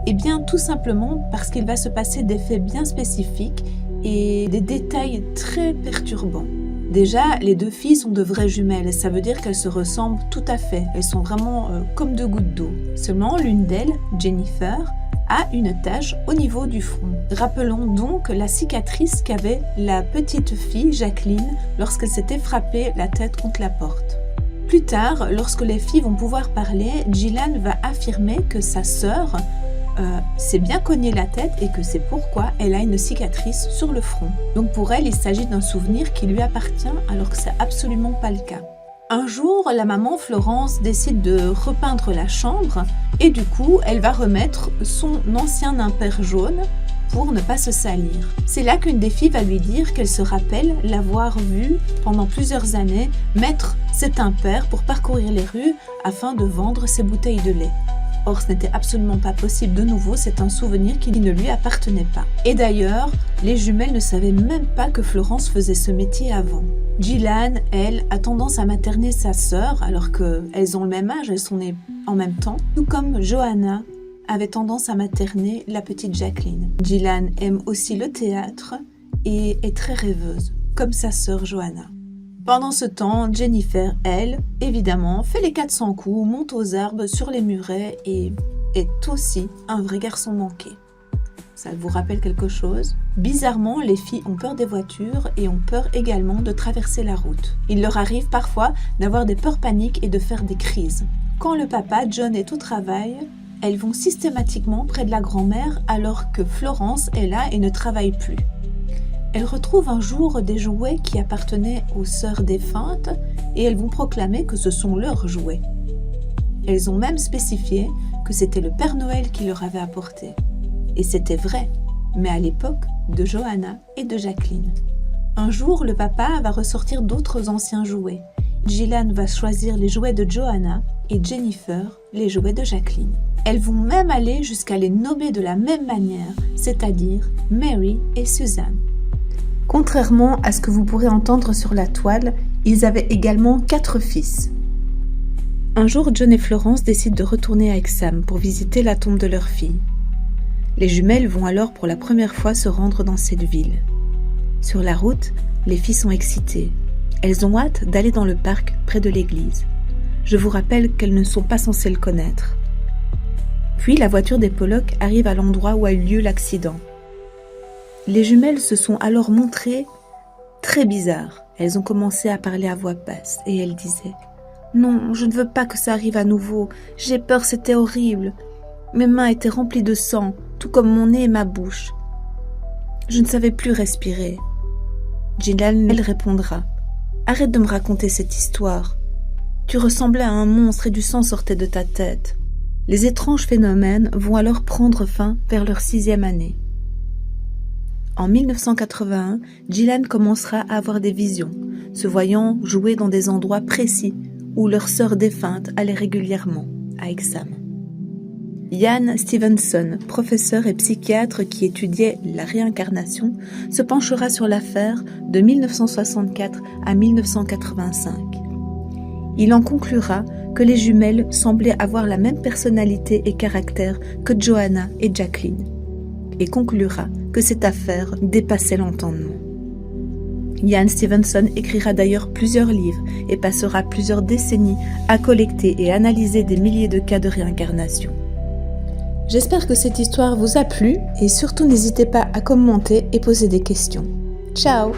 Eh bien, tout simplement parce qu'il va se passer des faits bien spécifiques et des détails très perturbants. Déjà, les deux filles sont de vraies jumelles, ça veut dire qu'elles se ressemblent tout à fait. Elles sont vraiment comme deux gouttes d'eau. Seulement, l'une d'elles, Jennifer, a une tache au niveau du front. Rappelons donc la cicatrice qu'avait la petite fille Jacqueline lorsqu'elle s'était frappée la tête contre la porte. Plus tard, lorsque les filles vont pouvoir parler, Gillian va affirmer que sa sœur s'est bien cogné la tête et que c'est pourquoi elle a une cicatrice sur le front. Donc pour elle, il s'agit d'un souvenir qui lui appartient alors que c'est absolument pas le cas. Un jour, la maman Florence décide de repeindre la chambre et du coup, elle va remettre son ancien impair jaune pour ne pas se salir. C'est là qu'une des filles va lui dire qu'elle se rappelle l'avoir vu pendant plusieurs années mettre cet impair pour parcourir les rues afin de vendre ses bouteilles de lait. Or, ce n'était absolument pas possible. De nouveau, c'est un souvenir qui ne lui appartenait pas. Et d'ailleurs, les jumelles ne savaient même pas que Florence faisait ce métier avant. Gillian, elle, a tendance à materner sa sœur, alors qu'elles ont le même âge, elles sont nées en même temps, tout comme Johanna avait tendance à materner la petite Jacqueline. Gillian aime aussi le théâtre et est très rêveuse, comme sa sœur Johanna. Pendant ce temps, Jennifer, elle, évidemment, fait les 400 coups, monte aux arbres sur les murets et est aussi un vrai garçon manqué. Ça vous rappelle quelque chose? Bizarrement, les filles ont peur des voitures et ont peur également de traverser la route. Il leur arrive parfois d'avoir des peurs paniques et de faire des crises. Quand le papa, John, est au travail, elles vont systématiquement près de la grand-mère alors que Florence est là et ne travaille plus. Elles retrouvent un jour des jouets qui appartenaient aux sœurs défuntes et elles vont proclamer que ce sont leurs jouets. Elles ont même spécifié que c'était le Père Noël qui leur avait apporté. Et c'était vrai, mais à l'époque de Johanna et de Jacqueline. Un jour, le papa va ressortir d'autres anciens jouets. Gillian va choisir les jouets de Johanna et Jennifer les jouets de Jacqueline. Elles vont même aller jusqu'à les nommer de la même manière, c'est-à-dire Mary et Suzanne. Contrairement à ce que vous pourrez entendre sur la toile, ils avaient également 4 fils. Un jour, John et Florence décident de retourner à Hexham pour visiter la tombe de leur fille. Les jumelles vont alors pour la première fois se rendre dans cette ville. Sur la route, les filles sont excitées. Elles ont hâte d'aller dans le parc près de l'église. Je vous rappelle qu'elles ne sont pas censées le connaître. Puis la voiture des Pollock arrive à l'endroit où a eu lieu l'accident. Les jumelles se sont alors montrées très bizarres. Elles ont commencé à parler à voix basse et elles disaient « Non, je ne veux pas que ça arrive à nouveau. J'ai peur, c'était horrible. Mes mains étaient remplies de sang, tout comme mon nez et ma bouche. Je ne savais plus respirer. » Gillian, elle répondra « Arrête de me raconter cette histoire. Tu ressemblais à un monstre et du sang sortait de ta tête. » Les étranges phénomènes vont alors prendre fin vers leur 6e année. En 1981, Gillian commencera à avoir des visions, se voyant jouer dans des endroits précis où leur sœur défunte allait régulièrement, à Hexham. Ian Stevenson, professeur et psychiatre qui étudiait la réincarnation, se penchera sur l'affaire de 1964 à 1985. Il en conclura que les jumelles semblaient avoir la même personnalité et caractère que Johanna et Jacqueline, et conclura que cette affaire dépassait l'entendement. Ian Stevenson écrira d'ailleurs plusieurs livres et passera plusieurs décennies à collecter et analyser des milliers de cas de réincarnation. J'espère que cette histoire vous a plu et surtout n'hésitez pas à commenter et poser des questions. Ciao!